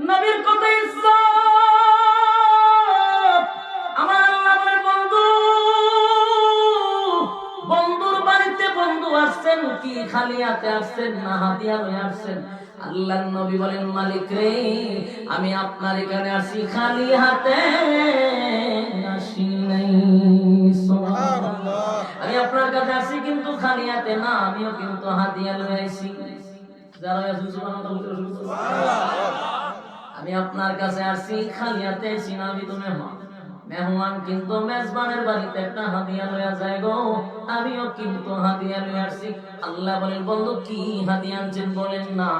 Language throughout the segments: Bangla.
নবীর কথা ইজ্জত। আমার আল্লাহ বলে বন্ধু, বন্ধুর বাড়িতে বন্ধু আসছেন কি খালি হাতে আসছেন না হাতিয়া লয়ে আসছেন? আল্লাহর নবী বলেন মালিক রে, আমি আপনার এখানে আসি খালি হাতে আসি নাই। সুবহানাল্লাহ। আমি আপনার কাছে আসি কিন্তু খালি হাতে না, আমিও কিন্তু হাতিয়া লয়ে আইছি। যারা আছেন সুবহানাল্লাহ বলতে সুবহানাল্লাহ। আমি আপনার কাছে আসছি খালি হাতে আইছি না, আমি তো মেহমান। মেহমান কিন্তু মেজবানের বাড়িতে একটা হাদিয়া লইয়া যায় গো, আমিও কিন্তু হাদিয়া লইয়া আসছি। আল্লাহ বলেন বন্ধু কি হাদিয়া আনছেন বলেন না।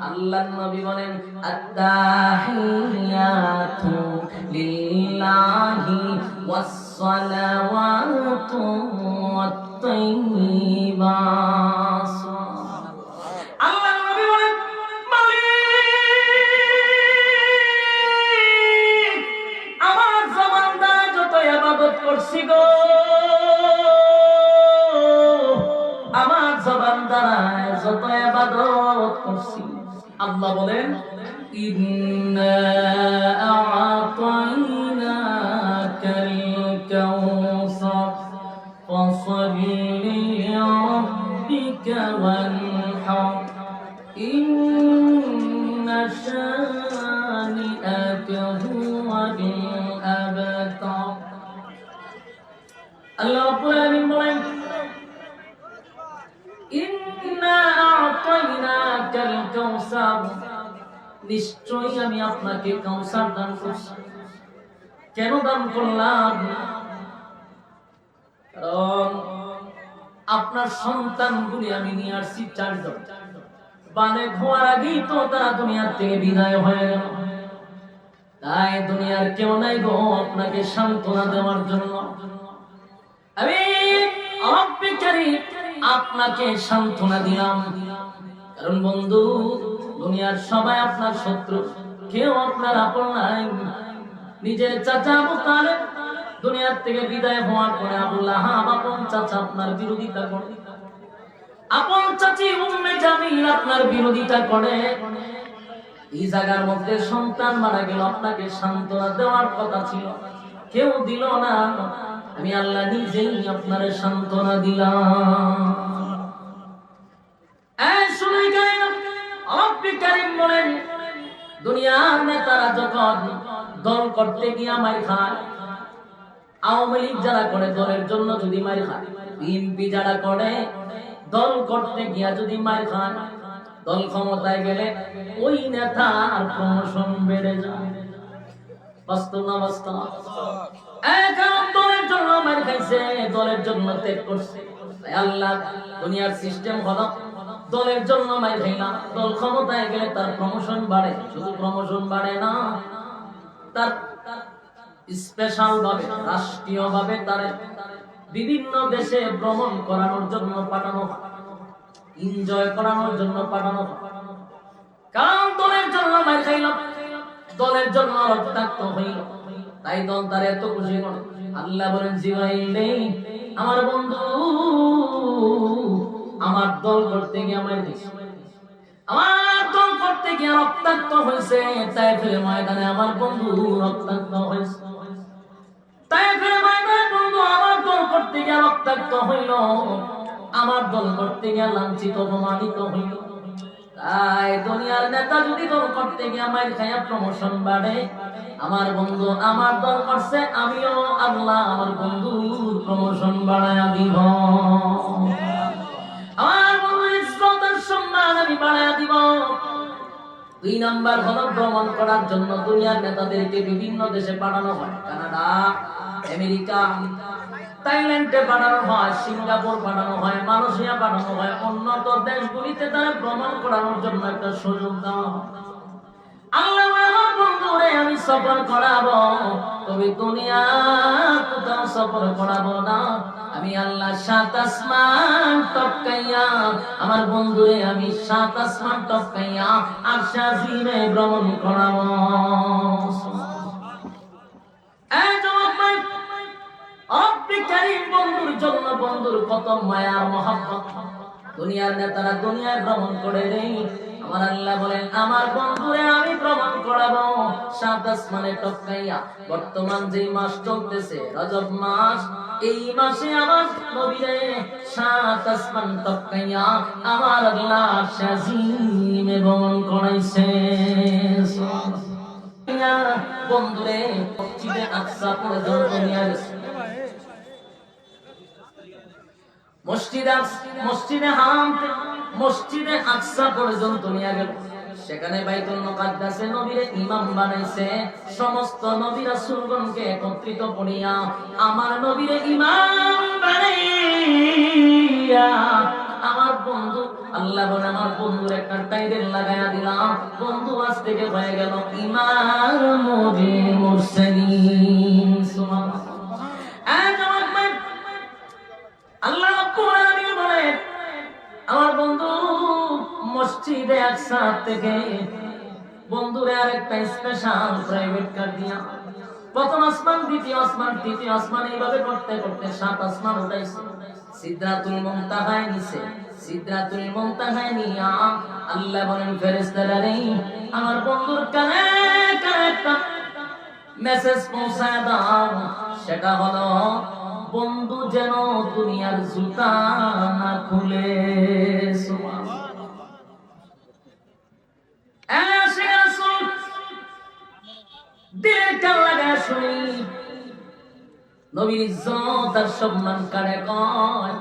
আল্লাহর নবী বলেন আত্তাহিয়াতু লিল্লাহি ওয়াস সালাওয়াতু ওয়াত তাইয়্যিবাত। আল্লাহর নবী বলেন আমার জবানটা যত ইবাদত করছি গো, আমার জবান দ্বারা যত ইবাদত করছি, আল্লাহ বলেন ইন্না আ'তাইনাকাল কাউসার ফাসাল্লি লিরাব্বিকা ওয়ানহার ইন্না শানি'আকা হুয়াল আবতার। আল্লাহ রাব্বুল আলামিন বলেন ইন্না আ'তাইনাকাল কাউসার, নিশ্চয়ই আমি আপনাকে কাউসার দান করছি। কেন দান করলাম? কারণ আপনার সন্তানগুলি আমি নিয়ে আসছি চারজন, বানে হওয়ার আগেই তো তারা দুনিয়ার থেকে বিদায় হয়ে গেল। তাই দুনিয়ার কেউ নাই গো আপনাকে সান্ত্বনা দেওয়ার জন্য। আমি রব্বুল কারীম আপনাকে সান্ত্বনা দিলাম। কারণ বন্ধু, দুনিয়ার সবাই আপনার শত্রু, কেউ আপনার আপন নাই। নিজের চাচা আবু তালেব দুনিয়ার থেকে বিদায় হওয়ার পরে আবু লাহাব আপন চাচা আপনার বিরোধিতা করে, আপন চাচি উম্মে জামিল আপনার বিরোধিতা করে। এই জায়গার মধ্যে সন্তান মারা গেল, আপনাকে সান্ত্বনা দেওয়ার কথা ছিল, কেউ দিল না। আমি আল্লাহ নিজেই আপনারে সান্ত্বনা দিলাম। রব্বুল কারীম বলেন দুনিয়ার নেতারা যখন দল করতে গিয়া মার খায়, আওয়ামী লীগ যারা করে দলের জন্য যদি মার খায়, বিএনপি যারা করে দল করতে গিয়া যদি মার খায়, দল ক্ষমতায় গেলে ওই নেতার প্রমোশন বেড়ে যায়। বাস্তব না বাস্তব? দলের জন্য মার খাইছে, দলের জন্য ত্যাগ করছে। আল্লাহ দুনিয়ার সিস্টেম হলো দলের জন্য মার খাইলাম, দল ক্ষমতায় গেলে তার প্রমোশন বাড়ে। শুধু প্রমোশন বাড়ে না, তার স্পেশাল ভাবে রাষ্ট্রীয় ভাবে তার বিভিন্ন দেশে ভ্রমণ করানোর জন্য পাঠানো হয়, এনজয় করানোর জন্য পাঠানো হয়। কারণ দলের জন্য মার খাইল, দলের জন্য রক্তাক্ত হইল, তাই দল তার এত খুশি করে। আল্লাহ বলেন জিবাইলে আমার বন্ধু আমার দল করতে গিয়ে আমার দল করতে গিয়ে রক্তাক্ত হয়েছে। তায়েফের ময়দানে আমার বন্ধু রক্তাক্ত হয়েছে। তায়েফের ময়দানে বন্ধু আমার দল করতে গিয়ে রক্তাক্ত হইল, আমার দল করতে গিয়ে লাঞ্ছিত অপমানিত হইল। তাই দুনিয়ার নেতা যদি দল করতে গিয়ে আমার খায়া প্রমোশন বাড়ে, আমার বন্ধু আমার দল করছে, আমিও আল্লাহ আমার বন্ধুর প্রমোশন বাড়ায়া দিব। আমার বন্ধু ইজ্জতের সম্মান আমি বাড়ায়া দিব। 2 নাম্বার হলো ভ্রমণ করার জন্য দুনিয়ার নেতাদেরকে বিভিন্ন দেশে পাঠানো হয়। কানাডা, আমেরিকা, থাইল্যান্ডে পাঠানো হয়, সিঙ্গাপুর পাঠানো হয়, মালয়েশিয়া পাঠানো হয়, উন্নত দেশগুলিতে তারা ভ্রমণ করানোর জন্য একটা সুযোগ দেওয়া হয়। আল্লাহ আমার বন্ধুরে আমি সফর করাবো, তবে দুনিয়া কোথাও সফর করাবো না। আমি আল্লাহ 7 আসমান টপকাইয়া আমার বন্ধুরে আমি 7 আসমান টপকাইয়া আরশে আজিমে ভ্রমণ করাবো। রব্বুল কারীম বন্ধুর জন্য বন্ধুর কত মায়া মহব্বত। দুনিয়ার নেতারা দুনিয়ায় ভ্রমণ করে রে, আমার আল্লাহ বলেন আমার বন্ধুরে আমি ভ্রমণ করাবো। সাত আসমানে টপকাইয়া বর্তমান যে মাস চলতেছে রজব মাস, এই মাসে আমার নবীরে সাত আসমান টপকাইয়া আমার আল্লাহ শাজিমে ভ্রমণ করাইছে। বন্ধুরে মসজিদে আকসা পর্যন্ত নিয়ে গেছে, মসজিদে হারাম মসজিদে আকসা পর্যন্ত নিয়ে গেল। সেখানে বাইতুল মুকাদ্দাসে নবীরে ইমাম বানাইছে। সমস্ত নবী রাসূলগণকে একত্রিত করিয়া আমার নবীরে ইমাম বানাইয়া আমার বন্ধু আল্লাহ বলে আমার বন্ধুর একটা টাইটেল লাগায়া দিলাম, বন্ধু আজ থেকে হয়ে গেল ইমামুল মুরসালিন। সুবহানাল্লাহ। আল্লাহ রাব্বুল আলামিন বলে আমার বন্ধু মসজিদে আকসা থেকে বন্ধুরে আরেকটা স্পেশাল প্রাইভেট কার দিয়া প্রথম আসমান, দ্বিতীয় আসমান, তৃতীয় আসমান, এইভাবে করতে করতে সাত আসমান উঠাইছে। সিদরাতুল মুনতাহায় নিছে। সিদরাতুল মুনতাহায় নিয়া আল্লাহ বলেন ফেরেশতারা রে আমার বন্ধুর কানে কানে একটা মেসেজ পৌঁছায় দাও, সেটা হলো বন্ধু যেন দুনিয়ার জুতা না খুলে। নবীর ইজ্জত আর সম্মান কারে কয়,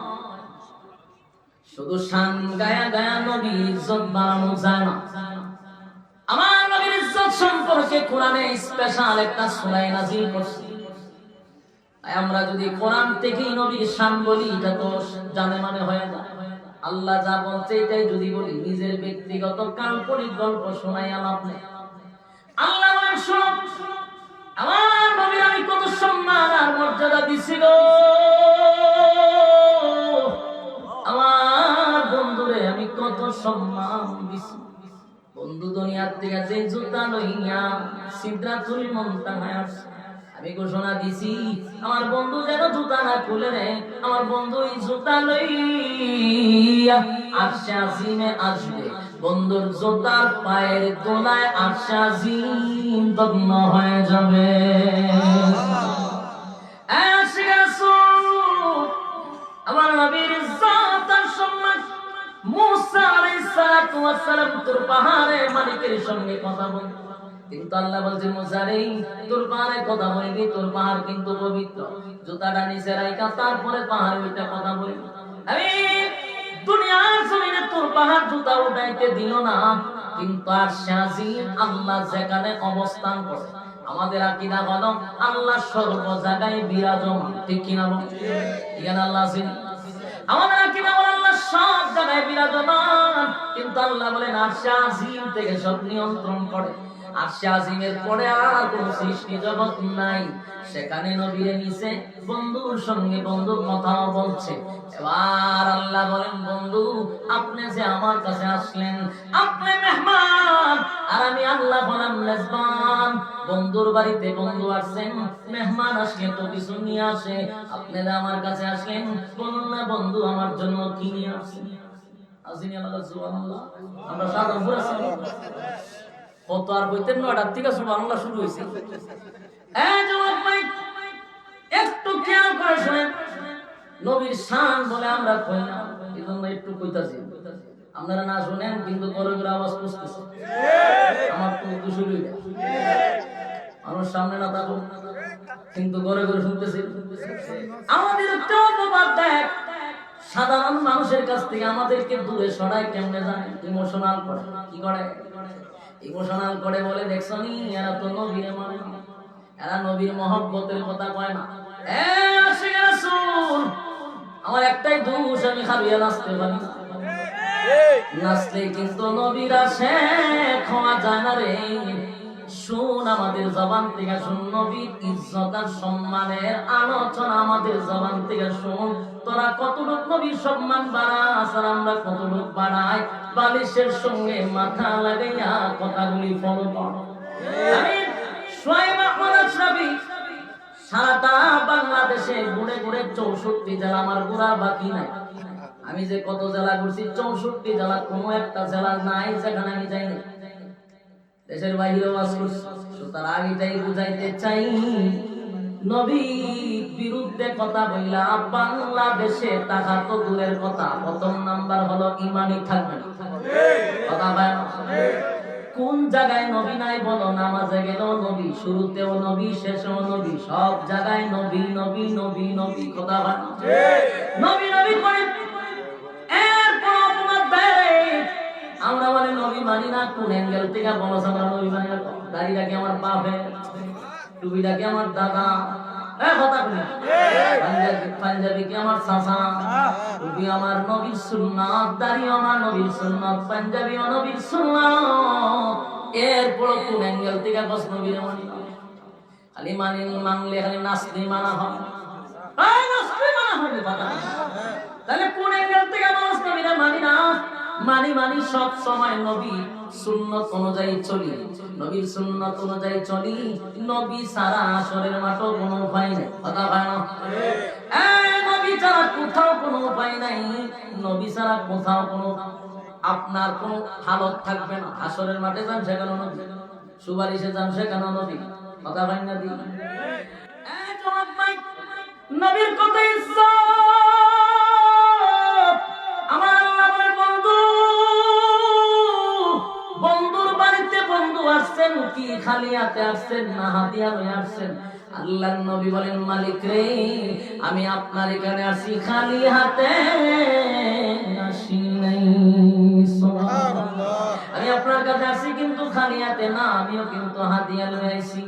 শুধু শান গায়া গায়া নবীর ইজ্জত বাড়ানো যায় না। আমার নবীর ইজ্জত সম্পর্কে কোরআনে স্পেশাল একটা সূরা নাযিল করছে। আমরা যদি কোরআন থেকেই নবীর শান বলি এটা তো জানে মানে হয়ে যায়। আল্লাহ যা বলছে এটাই যদি বলি নিজের ব্যক্তিগত কাল্পনিক গল্প শোনাই লাভ নেই। আল্লাহ বলেন শোনো আমার নবী আমি কত সম্মান আর মর্যাদা দিছি গো, আমার বন্ধুরে আমি কত সম্মান দিছি। বন্ধু দুনিয়ার থেকে যে জুতা লইয়া সিদরাতুল মুনতাহায় আসছে, আমি ঘোষণা দিছি আমার বন্ধু যেন জুতা না খুলে রে, আমার বন্ধু এই জুতা লইয়া আরশে আজিমে আসবে। বন্ধুর জুতার পায়ের তলায় আরশে আজিম দগ্ন হয়ে যাবে। আমার নবীর ইজ্জত আর সম্মান। মুসা আলাইহিস সালাতু ওয়াস সালাম তোর পাহাড়ের মালিকের সঙ্গে কথা বলতে, কিন্তু আল্লাহ বলছে মুসা রে তোর পাহাড়ে কথা বলবি, তোর পাহাড় কিন্তু পবিত্র, জুতাটা নিচে রাইখা তারপরে পাহাড়ে ওইটা কথা বলবি। আমি দুনিয়ার জমিনে তোর পাহাড় জুতা উঠাইতে দিল না, কিন্তু আরশে আজিম আল্লাহ যেখানে অবস্থান করে আমাদের আকীদা হলো আল্লাহ সর্ব জায়গায় বিরাজমান, ঠিক কি না বল? এখানে আল্লাহ আছেন। আমাদের আকীদা হলো আল্লাহ সব জায়গায় বিরাজমান, কিন্তু আল্লাহ বলেন আরশে আজিম থেকে সব নিয়ন্ত্রণ করে। আরশে আজিমের পরে আর কোন সৃষ্টি জগৎ নাই। সেখানে নবীরে নিছে, বন্ধুর সঙ্গে বন্ধু কথাও বলছে। এবার আল্লাহ বলেন বন্ধু আপনি যে আমার কাছে আসলেন আপনি মেহমান, আর আমি আল্লাহ বলেন মেজবান। বন্ধুর বাড়িতে বন্ধু আসছেন, মেহমান আসলে তো কিছু নিয়ে আসে। আপনি যে আমার কাছে আসলেন বলুন না বন্ধু আমার জন্য কি নিয়ে আসছেন? আসেনি আল্লাহ সুবহানাল্লাহ। আমরা সাদা উপর আছি কত আর বইতেন 9টার থেকে সুবহানাল্লাহ শুরু হইছে। যুবক ভাই একটু খেয়াল করে শুনেন, নবীর শান বলে আমরা কই না, এজন্য একটু কইতাছি। আপনারা না শুনেন কিন্তু করে করে আওয়াজ করতেছে। আমার তো দুশুরি আমার সামনে না থাকুন কিন্তু করে করে শুনতেছি। আমাদের একটা অপবাদ দেখ, সাধারণ মানুষের কাছ থেকে আমাদেরকে দূরে সরায় কেমনে জানে? ইমোশনাল করে। কি করে? ইমোশনাল করে বলে দেখছো নি এরা তো নবীর মানে না, এরা নবীর মহব্বতের কথা কয় না। আশিক রাসূল আমার একটাই দোষ, আমি খাবিয়া নাচতে পারি না। নাচলে কিন্তু নবীর আসে খাওয়া যায় না রে। শুন আমাদের জবান থেকে শুন, নবীর ইজ্জত আর সম্মানের আলোচনা আমাদের জবান থেকে শুন। তোরা কতটুক নবীর সম্মান বাড়াস আর আমরা কতটুক বাড়াই, বালিশের সঙ্গে মাথা লাগাইয়া কথাগুলি ফলো কর। আমি সোহাইব আহমদ আশরাফি সারাটা বাংলাদেশে ঘুরে ঘুরে 64 জেলা আমার ঘোরার বাকি নাই। আমি যে কত জেলা ঘুরছি 64 জেলা, কোনো একটা জেলা নাই যেখানে আমি যাইনি। দেশের বাইরে ওয়াজ করছি, সুতরাং এটাই বুঝাইতে চাই নবীর বিরুদ্ধে কথা বইলা বাংলাদেশে টাকা তো দূরের কথা, প্রথম নাম্বার হলো ইমানই থাকবে না। কথা বলেন কোন জায়গায় নবী নাই বলো? নামাজে গেলেও নবী, শুরুতেও নবী, শেষেও নবী, সব জায়গায় নবী নবী নবী নবী। কথা বলেন নবী নবী করে এরপর তোমার আমরা বলে নবী মানি না। কোন অ্যাঙ্গেল থেকে বলো আমরা নবী মানি না? দাড়িটা কি আমার বাপের? টুপিটা কি আমার দাদা? পাঞ্জাবি কি আমার চাচা? টুপি আমার নবীর সুন্নাত, দাড়ি আমার নবীর সুন্নাত, পাঞ্জাবি নবীর সুন্নাত। এরপর কোন অ্যাঙ্গেল থেকে বস নবীর মানি? খালি মানলে খালি নাসলি মানা হয়, তাহলে কোন অ্যাঙ্গেল থেকে বস নবীরা মানি না? মানি সব সময় নবী সুন্নাত অনুযায়ী চলি, নবীর সুন্নাত অনুযায়ী চলি। নবী সারা আসরের মাঠও কোনো উপায় নাই। কথা হয় না? নবী ছাড়া কোথাও কোনো উপায় নাই। নবী ছাড়া কোথাও কোনো আপনার কোনো হালত থাকবে না। আসরের মাঠে যান সেখানে নবী, সুপারিশে যান সেখানে নবী। কথা হয় না? নবীর কথা আমার আল্লাহ বলে বন্ধু, বন্ধুর বাড়িতে বন্ধু আসছেন কি খালি হাতে আসছেন না হাতিয়া লয়ে আসছেন? আল্লাহর নবী বলেন মালিক রে, আমি আপনার এখানে আসি খালি হাতে আসি নাই। সুবহানাল্লাহ। আমি আপনার কাছে আসি কিন্তু খালি হাতে না, আমিও কিন্তু হাতিয়া লয়ে আইছি।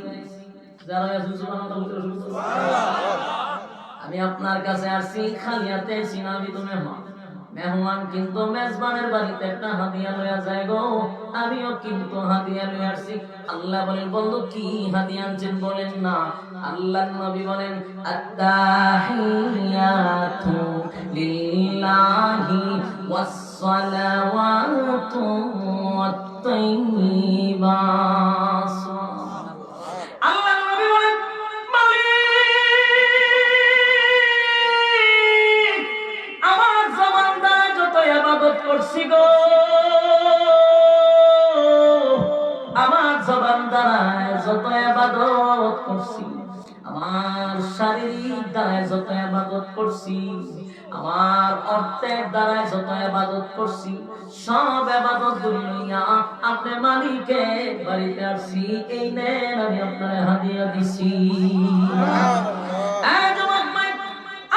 যারা আছেন সুবহানাল্লাহ বলতে সুবহানাল্লাহ। আমি আপনার কাছে আসি খালি হাতে আসি না, আমি তো মেহমান কিন্তু মেজবানের বাড়িতে একটা হাদিয়া লইয়া যায় গো, আমিও কিন্তু হাদিয়া লইয়া আসছি। আল্লাহ বলেন বন্ধু কি হাদিয়া আনছেন বলেন না? আল্লাহর নবী বলেন আত্তাহিয়াতু লিল্লাহি ওয়াস সালাওয়াতু ওয়াত তাইয়্যিবাত। আল্লাহর নবী বলেন করছি গো, আমার জবান দ্বারায় যত ইবাদত করছি, আমার শারীরিক দ্বারায় যত ইবাদত করছি, আমার অর্থের দ্বারায় যত ইবাদত করছি, সব ইবাদত দুনিয়া আপনি মালিকের বাড়িতে আসছি, এই নেন আমি আপনার হাদিয়া দিছি।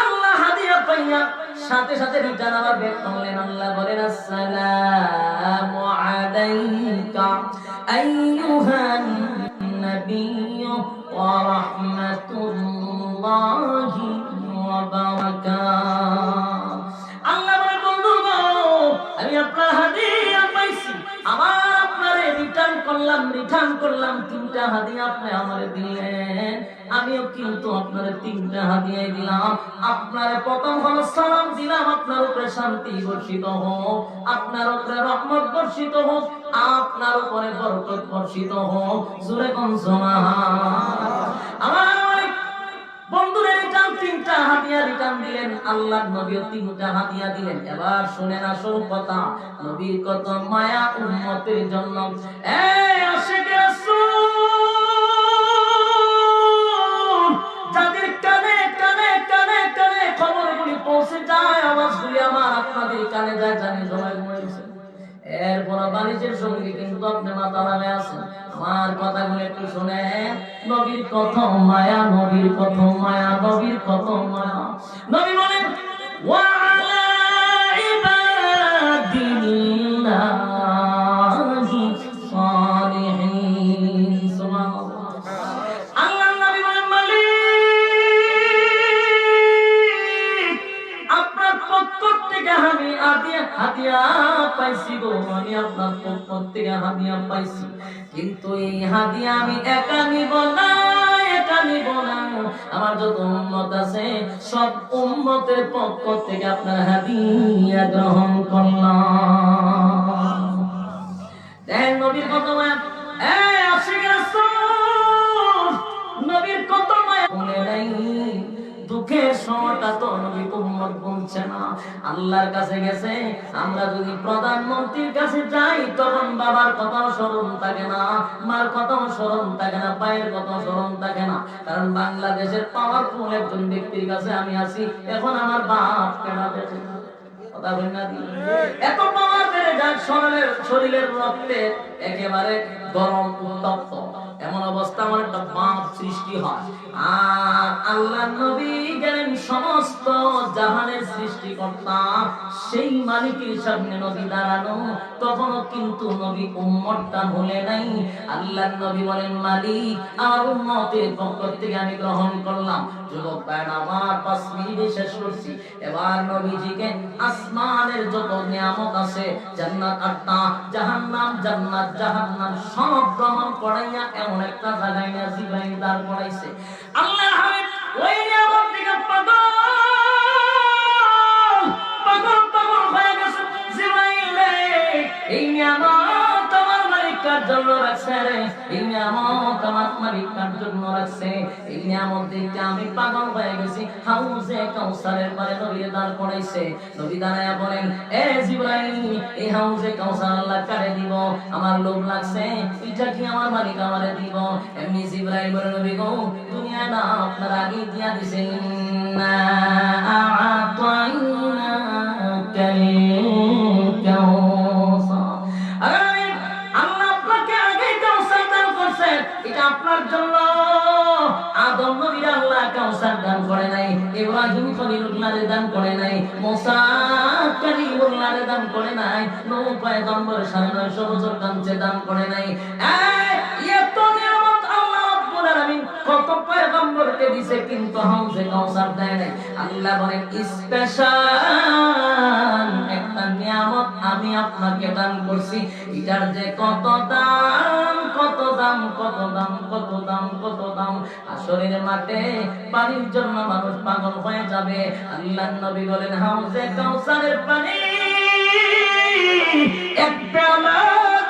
আল্লাহ হাদিয়া পাইয়া সাথে সাথে রিটার্ন আবার বের করলেন। আল্লাহ বলেন আসসালামু আলাইকা আইয়ুহান নাবিয়্যু ওয়া রাহমাতুল্লাহি ওয়া বারাকাতুহু। আল্লাহ বলেন বন্ধু গো, আমি আপনার হাদিয়া পাইছি, আমার আপনারে রিটার্ন করলাম তিনটা হাদিয়া আপনি আমারে দিলেন, আমিও কিন্তু আপনারে তিনটা হাদিয়া দিলাম। আপনারে প্রথম হলো সালাম দিলাম, আপনার উপরে শান্তি বর্ষিত হোক, আপনার উপরে রহমত বর্ষিত হোক, আপনার উপরে বরকত বর্ষিত হোক। জোরে কোন সুবহানাল্লাহ। আমার বন্ধুরা রিটার্ন তিনটা হাদিয়া রিটার্ন দিলেন, আল্লাহর নবীও তিনটা হাদিয়া দিলেন। এবার শুনেন আসল কথা, নবীর কত মায়া উম্মতের জন্য। এই আশিকে রাসূল যাদের কানে কানে কানে কানে খবরগুলি পৌঁছে যায়, আওয়াজগুলি আমার আপনাদের কানে যায়, জানি সবাই ঘুমাইছে। এরপর বাণিজ্যের সঙ্গে কিন্তু আপনি মাথা লাগায় আছেন। আমার কথাগুলো একটু শুনেন। নবীর কত মায়া, নবীর কত মায়া, নবীর কত মায়া। নবী বলেন ওয়া আলা ইবাদিল্লাহি সালিহিন। সুবহানাল্লাহ। আল্লাহর নবী বলেন মালিক আপনার পক্ষ থেকে আমি হাদিয়া পাইছি গো, আমি আপনার পক্ষ থেকে হাদিয়া পাইছি, কিন্তু এই হাদিয়া আমি একা নিব না। আমার যত উম্মত আছে সব উম্মতের পক্ষ থেকে আপনার হাদিয়া গ্রহণ করলাম। দেখেন নবীর কত মায়া। আশিক রাসূল নবীর কত মায়া। মনে নাই দুঃখে দেশটা তো নবী উম্মত বলছে না, আল্লাহর কাছে গেছে। আমরা যদি প্রধানমন্ত্রীর কাছে যাই তখন বাবার কথাও স্মরণ থাকে না, মার কথাও স্মরণ থাকে না, পায়ের কথাও স্মরণ থাকে না। কারণ বাংলাদেশের পাওয়ারফুল একজন ব্যক্তির কাছে আমি আছি, এখন আমার বাপ কেনা দেখে কথা বলেন না, এত পাওয়ার বেড়ে যায় শরীরের রক্তে একেবারে গরম উত্তপ্ত, এমন অবস্থা আমার একটা বাপ সৃষ্টি হয়। আর আল্লাহ নবী গেলেন সমস্ত জাহানের সৃষ্টিকর্তা, সেই মালিকের সামনে নবী দাঁড়ানো, তখনও কিন্তু নবী উম্মতটা ভুলে নাই। আল্লাহ নবী বলেন, মালিক আমার উম্মতের পক্ষ থেকে আমি গ্রহণ করলাম। যুবক ভাইরা আমার 5 মিনিটে শেষ করছি। এবার নবীজিকে আসমানের যত নিয়ামত আছে, জান্নাত 8টা, জাহান্নাম জান্নাত জাহান্নাম সব গ্রহণ করাইয়া এমন একটা জায়গায় নিয়ে জিবরাইল দাঁড় করাইছে। আল্লাহর হাবিব ওই নিয়ামত থেকে পাগল হয়ে গেছে। জিবরাইল এই নিয়ামত আমার মালিক কার জন্য রাখছে রে, এই নিয়ামত আমার মালিক কার জন্য রাখছে। এই নিয়ামত দেখে আমি পাগল হয়ে গেছি। হাউজে কাউসারের পারে নবী দাঁড় করাইছে। নবী দাঁড়ায়া বলেন, এ জিবরাইল এই হাউজে কাউসার আল্লাহ কারে দিব? আমার লোভ লাগছে, এটা কি আমার মালিক আমারে দিব? এমনি জিবরাইল বলে, নবী গো দুনিয়া না আপনার আগে দিয়া দিছেন না আ'তাইনা কাল কাউসার। আরে আল্লাহ আপনাকে আগে কাউসার দান করছে, এটা আপনার জন্য। আদম নবী আল্লাহ কাউসার দান করে নাই, ইব্রাহিম খলিলুল্লাহ দান করে নাই, মুসা কালিমুল্লাহ দান করে নাই, নূহ পয়গম্বর 950 বছর কাঁচে দান করে নাই। এত নিয়ামত আল্লাহ রাব্বুল আলামিন কত পয়গম্বরকে দিয়েছে, কিন্তু হাউজে কাউসার দেয় নাই। আল্লাহ বলেন, স্পেশাল একটা নিয়ামত আমি আপনাকে দান করছি, এটার যে কত দাম কত দাম কত দাম কত দাম কত দাম। আসরের মাঠে পানির জন্য মানুষ পাগল হয়ে যাবে। আল্লাহর নবী বলেন, হাউজে কাউসারের পানি এক পেয়ালা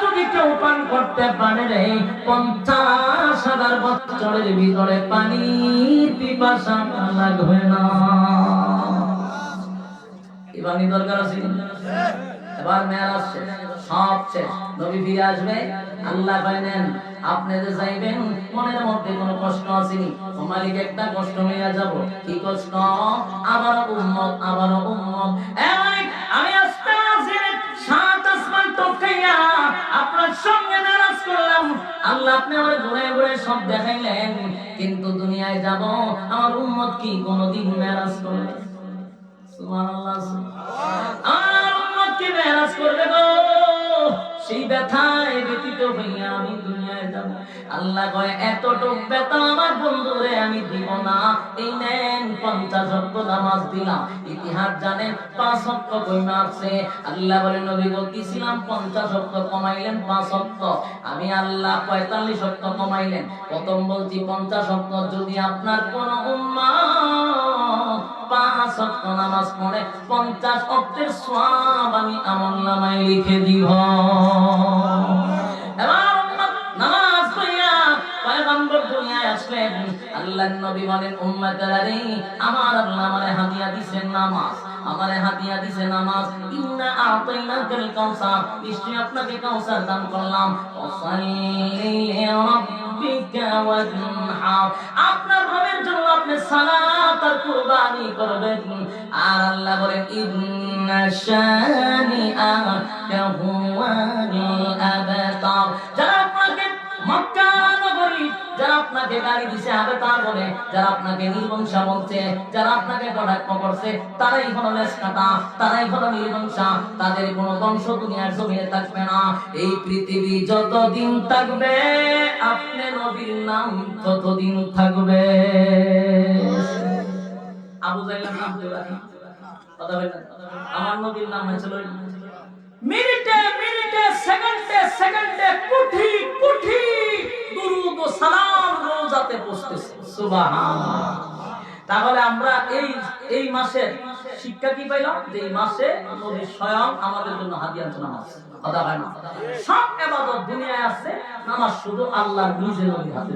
যদি কেউ পান করতে পারে রে, 50,000 বছরের ভিতরে পানি পিপাসা লাগবে না। পানি দরকার আছে। এবার মেরাজ শেষ, সব শেষ, নবী ফিরে আসবে। আল্লাহ বলেন, আপনি যে যাইবেন মনের মধ্যে কোনো কষ্ট আসেনি, ও মালিক একটা কষ্ট নিয়ে যাব। কি কষ্ট? আবার উম্মত আবার উম্মত। আমি আস্তে আস্তে 7 আসমান টপকাইয়া আপনার সঙ্গে নারাজ করলাম। আল্লাহ আপনি আমার ঘুরে ঘুরে সব দেখাইলেন, কিন্তু দুনিয়ায় যাব আমার উম্মত কি কোনোদিন নারাজ করবে? সুবহানাল্লাহ। আমার উম্মত কি নারাজ করবে গো? সেই ব্যথায় ব্যতীত হইয়া আমি দুনিয়ায় যাব। আল্লাহ কয়, এতটুক ব্যথা আমার বন্ধুরে আমি দিব না। এই নেন 50 ওয়াক্ত নামাজ দিলাম। ইতিহাস জানেন 5 ওয়াক্ত কইমা আছে। আল্লাহ বলেন, নবী গো দিছিলাম 50 ওয়াক্ত, কমাইলেন 5 ওয়াক্ত। আমি আল্লাহ 45 ওয়াক্ত কমাইলেন। প্রথম বলছি 50 ওয়াক্ত। যদি আপনার কোন উম্মত 5 ওয়াক্ত নামাজ পড়ে, 50 ওয়াক্তের সওয়াব আমি আমলনামায় লিখে দিব। এবার নামাজ পড়িয়া পয়গম্বর দুনিয়ায় আসলেন। আল্লাহর নবী বলেন, উম্মতেরা রে, আমার আল্লাহ আমারে হাদিয়া দিবেন নামাজ, আমারে হাদিয়া দিবেন নামাজ। ইন্না আ'তাইনাকাল কাউসার, নিশ্চয় আপনাকে কাউসার দান করলাম। ওয়াসাল্লি লিরাব্বিকা ওয়ানহার, আপনার রবের জন্য আপনি সালাত আর কুরবানি করবেন। আর আল্লাহ বলেন, ইন্না শানিআকা হুয়াল আবতার, যারা আপনাকে মক্কা নগরী, যারা আপনাকে গালি দিছে আবতার বলে, যারা আপনাকে নির্বংশা বলছে, যারা আপনাকে কটাক্ষ করছে, তারাই হলো লেজ কাটা, তারাই হলো নির্বংশা। তাদের কোনো বংশ দুনিয়ার জমিনে থাকবে না। এই পৃথিবী যতদিন থাকবে আপনি নবীর নাম ততদিন থাকবে। আবু জাইলার নাম কথা বলেন, আমার নবীর নাম হয়েছিল মিনিটে মিনিটে সেকেন্ডে সেকেন্ডে কোটি কোটি দুরূদ ও সালাম রোজাতে পৌঁছতেছে। সুবহানাল্লাহ। তাহলে আমরা এই মাসে শিক্ষা কি পাইলাম? যে এই মাসে নবী স্বয়ং আমাদের জন্য হাদিয়া আনছে নামাজ। কথা হয় না, সব ইবাদত দুনিয়ায় আছে, নামাজ শুধু আল্লাহর নিজের নবীর হাতে।